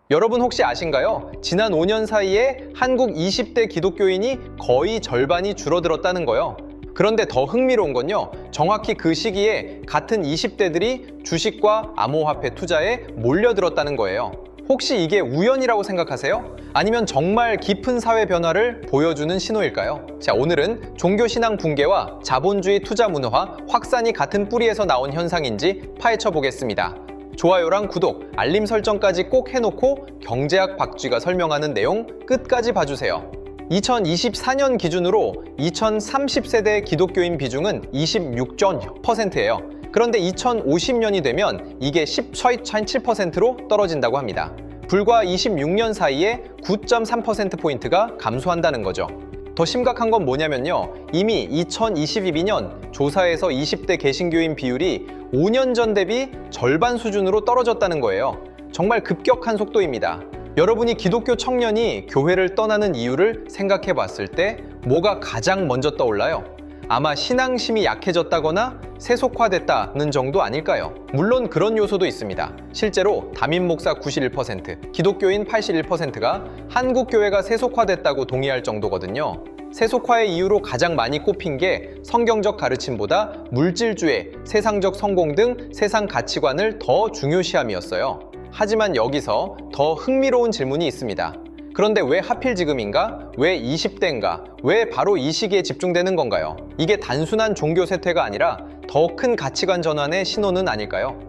여러분 혹시 아신가요? 지난 5년 사이에 한국 20대 기독교인이 거의 절반이 줄어들었다는 거요. 그런데 더 흥미로운 건요, 정확히 그 시기에 같은 20대들이 주식과 암호화폐 투자에 몰려들었다는 거예요. 혹시 이게 우연이라고 생각하세요? 아니면 정말 깊은 사회 변화를 보여주는 신호일까요? 자, 오늘은 종교신앙 붕괴와 자본주의 투자 문화 확산이 같은 뿌리에서 나온 현상인지 파헤쳐 보겠습니다. 좋아요랑 구독, 알림 설정까지 꼭 해놓고 경제학 박쥐가 설명하는 내용 끝까지 봐주세요. 2024년 기준으로 2030세대 기독교인 비중은 26.0%예요. 그런데 2050년이 되면 이게 10.7%로 떨어진다고 합니다. 불과 26년 사이에 9.3%포인트가 감소한다는 거죠. 더 심각한 건 뭐냐면요, 이미 2022년 조사에서 20대 개신교인 비율이 5년 전 대비 절반 수준으로 떨어졌다는 거예요. 정말 급격한 속도입니다. 여러분이 기독교 청년이 교회를 떠나는 이유를 생각해 봤을 때 뭐가 가장 먼저 떠올라요? 아마 신앙심이 약해졌다거나 세속화됐다는 정도 아닐까요? 물론 그런 요소도 있습니다. 실제로 담임 목사 91%, 기독교인 81%가 한국 교회가 세속화됐다고 동의할 정도거든요. 세속화의 이유로 가장 많이 꼽힌 게 성경적 가르침보다 물질주의, 세상적 성공 등 세상 가치관을 더 중요시함이었어요. 하지만 여기서 더 흥미로운 질문이 있습니다. 그런데 왜 하필 지금인가? 왜 20대인가? 왜 바로 이 시기에 집중되는 건가요? 이게 단순한 종교 쇠퇴가 아니라 더 큰 가치관 전환의 신호는 아닐까요?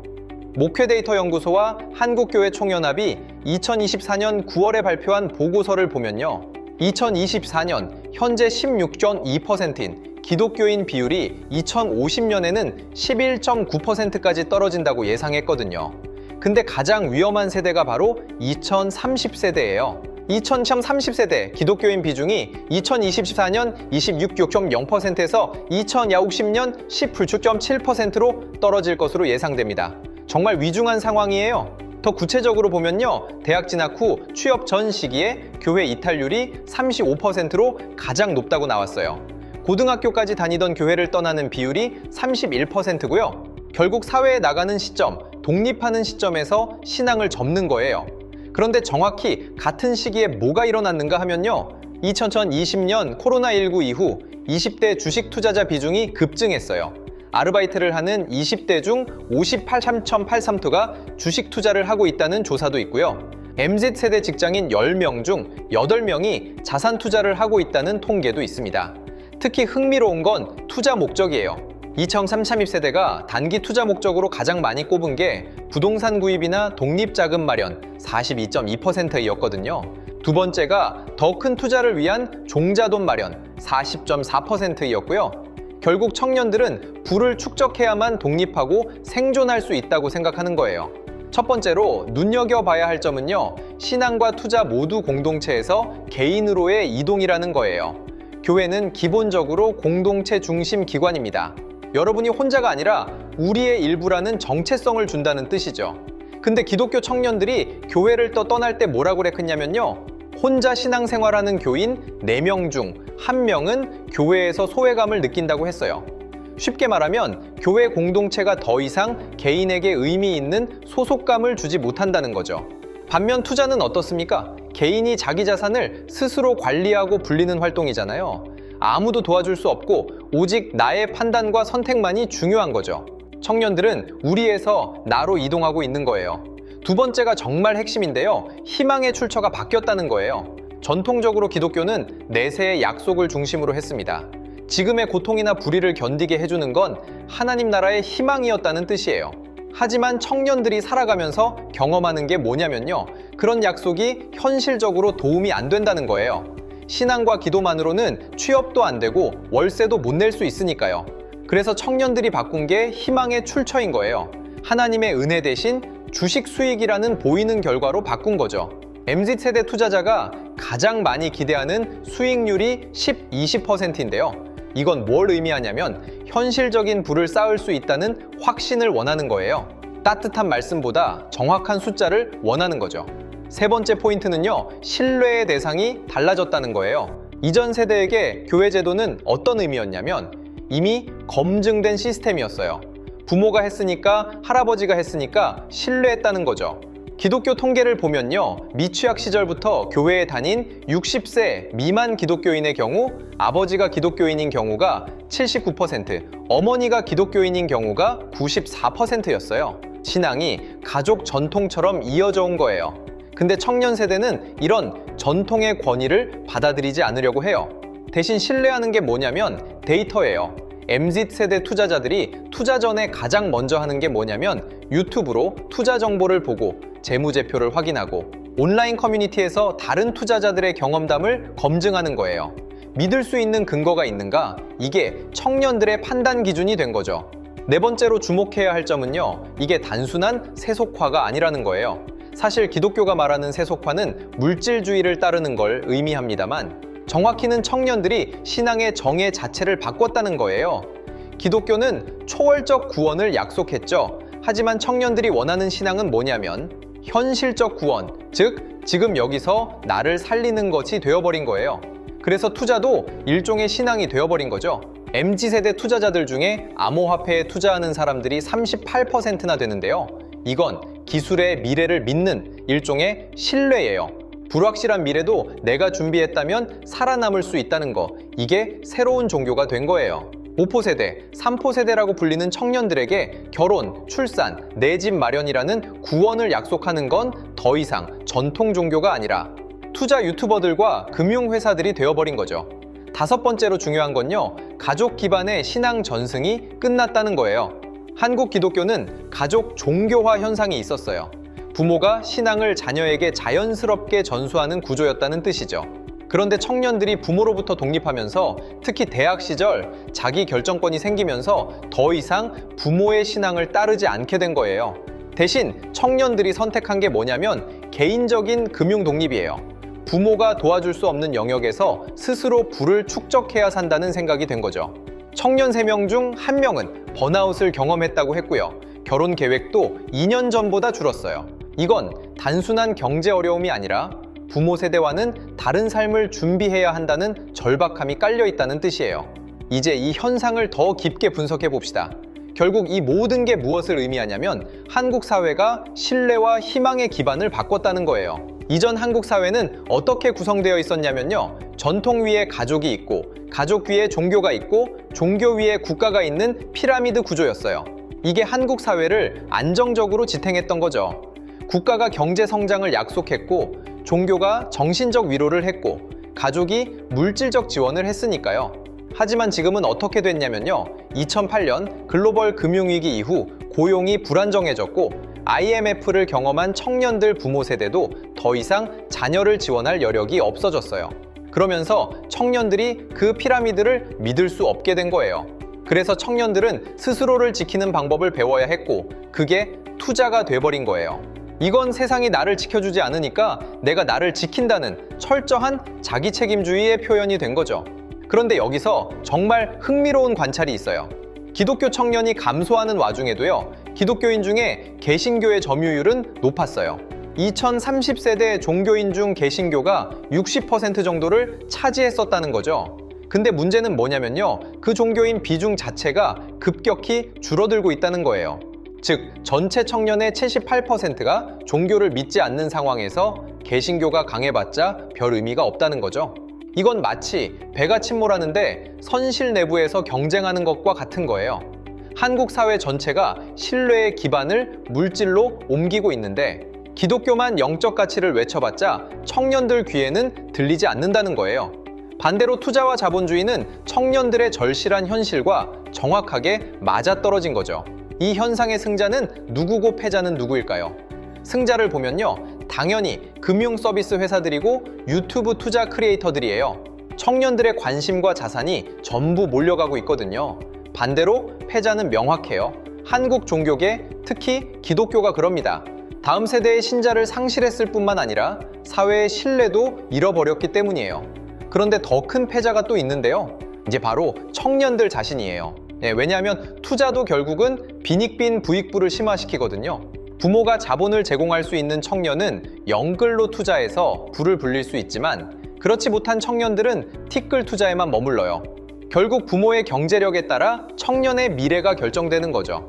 목회데이터 연구소와 한국교회 총연합이 2024년 9월에 발표한 보고서를 보면요, 2024년 현재 16.2%인 기독교인 비율이 2050년에는 11.9%까지 떨어진다고 예상했거든요. 근데 가장 위험한 세대가 바로 2030세대예요. 2030세대 기독교인 비중이 2024년 26.0%에서 2050년 19.7%로 떨어질 것으로 예상됩니다. 정말 위중한 상황이에요. 더 구체적으로 보면요, 대학 진학 후 취업 전 시기에 교회 이탈률이 35%로 가장 높다고 나왔어요. 고등학교까지 다니던 교회를 떠나는 비율이 31%고요. 결국 사회에 나가는 시점, 독립하는 시점에서 신앙을 접는 거예요. 그런데 정확히 같은 시기에 뭐가 일어났는가 하면요, 2020년 코로나19 이후 20대 주식 투자자 비중이 급증했어요. 아르바이트를 하는 20대 중 58.83%가 주식 투자를 하고 있다는 조사도 있고요. MZ세대 직장인 10명 중 8명이 자산 투자를 하고 있다는 통계도 있습니다. 특히 흥미로운 건 투자 목적이에요. 2030세대가 단기 투자 목적으로 가장 많이 꼽은 게 부동산 구입이나 독립자금 마련 42.2%였거든요. 두 번째가 더 큰 투자를 위한 종자돈 마련 40.4%였고요. 결국 청년들은 부를 축적해야만 독립하고 생존할 수 있다고 생각하는 거예요. 첫 번째로 눈여겨봐야 할 점은요, 신앙과 투자 모두 공동체에서 개인으로의 이동이라는 거예요. 교회는 기본적으로 공동체 중심 기관입니다. 여러분이 혼자가 아니라 우리의 일부라는 정체성을 준다는 뜻이죠. 근데 기독교 청년들이 교회를 떠날 때 뭐라고 그랬냐면요, 혼자 신앙생활하는 교인 4명 중 1명은 교회에서 소외감을 느낀다고 했어요. 쉽게 말하면 교회 공동체가 더 이상 개인에게 의미 있는 소속감을 주지 못한다는 거죠. 반면 투자는 어떻습니까? 개인이 자기 자산을 스스로 관리하고 불리는 활동이잖아요. 아무도 도와줄 수 없고 오직 나의 판단과 선택만이 중요한 거죠. 청년들은 우리에서 나로 이동하고 있는 거예요. 두 번째가 정말 핵심인데요, 희망의 출처가 바뀌었다는 거예요. 전통적으로 기독교는 내세의 약속을 중심으로 했습니다. 지금의 고통이나 불의를 견디게 해주는 건 하나님 나라의 희망이었다는 뜻이에요. 하지만 청년들이 살아가면서 경험하는 게 뭐냐면요, 그런 약속이 현실적으로 도움이 안 된다는 거예요. 신앙과 기도만으로는 취업도 안 되고 월세도 못 낼 수 있으니까요. 그래서 청년들이 바꾼 게 희망의 출처인 거예요. 하나님의 은혜 대신 주식 수익이라는 보이는 결과로 바꾼 거죠. MZ세대 투자자가 가장 많이 기대하는 수익률이 20%인데요. 이건 뭘 의미하냐면 현실적인 부를 쌓을 수 있다는 확신을 원하는 거예요. 따뜻한 말씀보다 정확한 숫자를 원하는 거죠. 세 번째 포인트는요, 신뢰의 대상이 달라졌다는 거예요. 이전 세대에게 교회 제도는 어떤 의미였냐면 이미 검증된 시스템이었어요. 부모가 했으니까, 할아버지가 했으니까 신뢰했다는 거죠. 기독교 통계를 보면요, 미취학 시절부터 교회에 다닌 60세 미만 기독교인의 경우 아버지가 기독교인인 경우가 79%, 어머니가 기독교인인 경우가 94%였어요. 신앙이 가족 전통처럼 이어져 온 거예요. 근데 청년 세대는 이런 전통의 권위를 받아들이지 않으려고 해요. 대신 신뢰하는 게 뭐냐면 데이터예요. MZ세대 투자자들이 투자 전에 가장 먼저 하는 게 뭐냐면 유튜브로 투자 정보를 보고 재무제표를 확인하고 온라인 커뮤니티에서 다른 투자자들의 경험담을 검증하는 거예요. 믿을 수 있는 근거가 있는가? 이게 청년들의 판단 기준이 된 거죠. 네 번째로 주목해야 할 점은요, 이게 단순한 세속화가 아니라는 거예요. 사실 기독교가 말하는 세속화는 물질주의를 따르는 걸 의미합니다만 정확히는 청년들이 신앙의 정의 자체를 바꿨다는 거예요. 기독교는 초월적 구원을 약속했죠. 하지만 청년들이 원하는 신앙은 뭐냐면 현실적 구원, 즉 지금 여기서 나를 살리는 것이 되어버린 거예요. 그래서 투자도 일종의 신앙이 되어버린 거죠. MZ세대 투자자들 중에 암호화폐에 투자하는 사람들이 38%나 되는데요. 이건 기술의 미래를 믿는 일종의 신뢰예요. 불확실한 미래도 내가 준비했다면 살아남을 수 있다는 거, 이게 새로운 종교가 된 거예요. 5포세대, 3포세대라고 불리는 청년들에게 결혼, 출산, 내 집 마련이라는 구원을 약속하는 건 더 이상 전통 종교가 아니라 투자 유튜버들과 금융회사들이 되어버린 거죠. 다섯 번째로 중요한 건요, 가족 기반의 신앙 전승이 끝났다는 거예요. 한국 기독교는 가족 종교화 현상이 있었어요. 부모가 신앙을 자녀에게 자연스럽게 전수하는 구조였다는 뜻이죠. 그런데 청년들이 부모로부터 독립하면서 특히 대학 시절 자기 결정권이 생기면서 더 이상 부모의 신앙을 따르지 않게 된 거예요. 대신 청년들이 선택한 게 뭐냐면 개인적인 금융 독립이에요. 부모가 도와줄 수 없는 영역에서 스스로 부를 축적해야 산다는 생각이 된 거죠. 청년 3명 중 1명은 번아웃을 경험했다고 했고요. 결혼 계획도 2년 전보다 줄었어요. 이건 단순한 경제 어려움이 아니라 부모 세대와는 다른 삶을 준비해야 한다는 절박함이 깔려 있다는 뜻이에요. 이제 이 현상을 더 깊게 분석해 봅시다. 결국 이 모든 게 무엇을 의미하냐면 한국 사회가 신뢰와 희망의 기반을 바꿨다는 거예요. 이전 한국 사회는 어떻게 구성되어 있었냐면요, 전통 위에 가족이 있고 가족 위에 종교가 있고 종교 위에 국가가 있는 피라미드 구조였어요. 이게 한국 사회를 안정적으로 지탱했던 거죠. 국가가 경제 성장을 약속했고 종교가 정신적 위로를 했고 가족이 물질적 지원을 했으니까요. 하지만 지금은 어떻게 됐냐면요, 2008년 글로벌 금융위기 이후 고용이 불안정해졌고 IMF를 경험한 청년들 부모 세대도 더 이상 자녀를 지원할 여력이 없어졌어요. 그러면서 청년들이 그 피라미드를 믿을 수 없게 된 거예요. 그래서 청년들은 스스로를 지키는 방법을 배워야 했고 그게 투자가 돼버린 거예요. 이건 세상이 나를 지켜주지 않으니까 내가 나를 지킨다는 철저한 자기 책임주의의 표현이 된 거죠. 그런데 여기서 정말 흥미로운 관찰이 있어요. 기독교 청년이 감소하는 와중에도요, 기독교인 중에 개신교의 점유율은 높았어요. 2030세대 종교인 중 개신교가 60% 정도를 차지했었다는 거죠. 근데 문제는 뭐냐면요, 그 종교인 비중 자체가 급격히 줄어들고 있다는 거예요. 즉, 전체 청년의 78%가 종교를 믿지 않는 상황에서 개신교가 강해봤자 별 의미가 없다는 거죠. 이건 마치 배가 침몰하는데 선실 내부에서 경쟁하는 것과 같은 거예요. 한국 사회 전체가 신뢰의 기반을 물질로 옮기고 있는데 기독교만 영적 가치를 외쳐봤자 청년들 귀에는 들리지 않는다는 거예요. 반대로 투자와 자본주의는 청년들의 절실한 현실과 정확하게 맞아떨어진 거죠. 이 현상의 승자는 누구고 패자는 누구일까요? 승자를 보면요, 당연히 금융 서비스 회사들이고 유튜브 투자 크리에이터들이에요. 청년들의 관심과 자산이 전부 몰려가고 있거든요. 반대로 패자는 명확해요. 한국 종교계, 특히 기독교가 그럽니다. 다음 세대의 신자를 상실했을 뿐만 아니라 사회의 신뢰도 잃어버렸기 때문이에요. 그런데 더 큰 패자가 또 있는데요. 이제 바로 청년들 자신이에요. 왜냐하면 투자도 결국은 빈익빈 부익부를 심화시키거든요. 부모가 자본을 제공할 수 있는 청년은 영글로 투자해서 부를 불릴 수 있지만 그렇지 못한 청년들은 티끌 투자에만 머물러요. 결국 부모의 경제력에 따라 청년의 미래가 결정되는 거죠.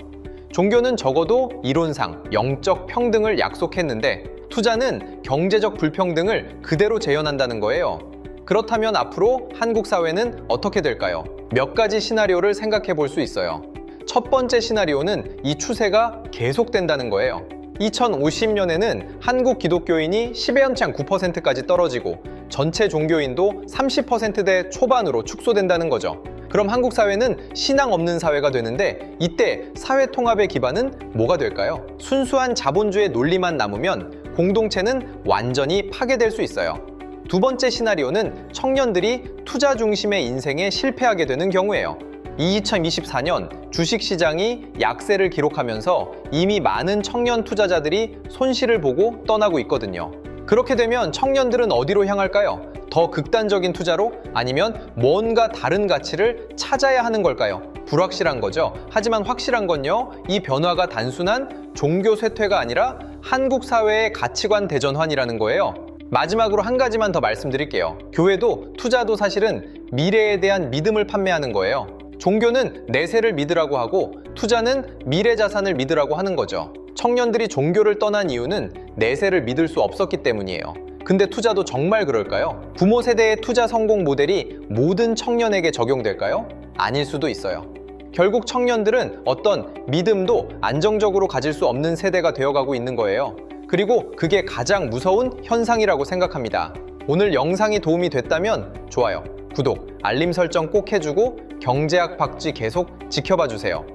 종교는 적어도 이론상 영적 평등을 약속했는데 투자는 경제적 불평등을 그대로 재현한다는 거예요. 그렇다면 앞으로 한국 사회는 어떻게 될까요? 몇 가지 시나리오를 생각해 볼 수 있어요. 첫 번째 시나리오는 이 추세가 계속된다는 거예요. 2050년에는 한국 기독교인이 10의 연장 9%까지 떨어지고 전체 종교인도 30%대 초반으로 축소된다는 거죠. 그럼 한국 사회는 신앙 없는 사회가 되는데 이때 사회 통합의 기반은 뭐가 될까요? 순수한 자본주의 논리만 남으면 공동체는 완전히 파괴될 수 있어요. 두 번째 시나리오는 청년들이 투자 중심의 인생에 실패하게 되는 경우예요. 2024년 주식시장이 약세를 기록하면서 이미 많은 청년 투자자들이 손실을 보고 떠나고 있거든요. 그렇게 되면 청년들은 어디로 향할까요? 더 극단적인 투자로? 아니면 뭔가 다른 가치를 찾아야 하는 걸까요? 불확실한 거죠. 하지만 확실한 건요, 이 변화가 단순한 종교 쇠퇴가 아니라 한국 사회의 가치관 대전환이라는 거예요. 마지막으로 한 가지만 더 말씀드릴게요. 교회도 투자도 사실은 미래에 대한 믿음을 판매하는 거예요. 종교는 내세를 믿으라고 하고 투자는 미래 자산을 믿으라고 하는 거죠. 청년들이 종교를 떠난 이유는 내세를 믿을 수 없었기 때문이에요. 근데 투자도 정말 그럴까요? 부모 세대의 투자 성공 모델이 모든 청년에게 적용될까요? 아닐 수도 있어요. 결국 청년들은 어떤 믿음도 안정적으로 가질 수 없는 세대가 되어가고 있는 거예요. 그리고 그게 가장 무서운 현상이라고 생각합니다. 오늘 영상이 도움이 됐다면 좋아요, 구독, 알림 설정 꼭 해주고 경제학 박쥐 계속 지켜봐 주세요.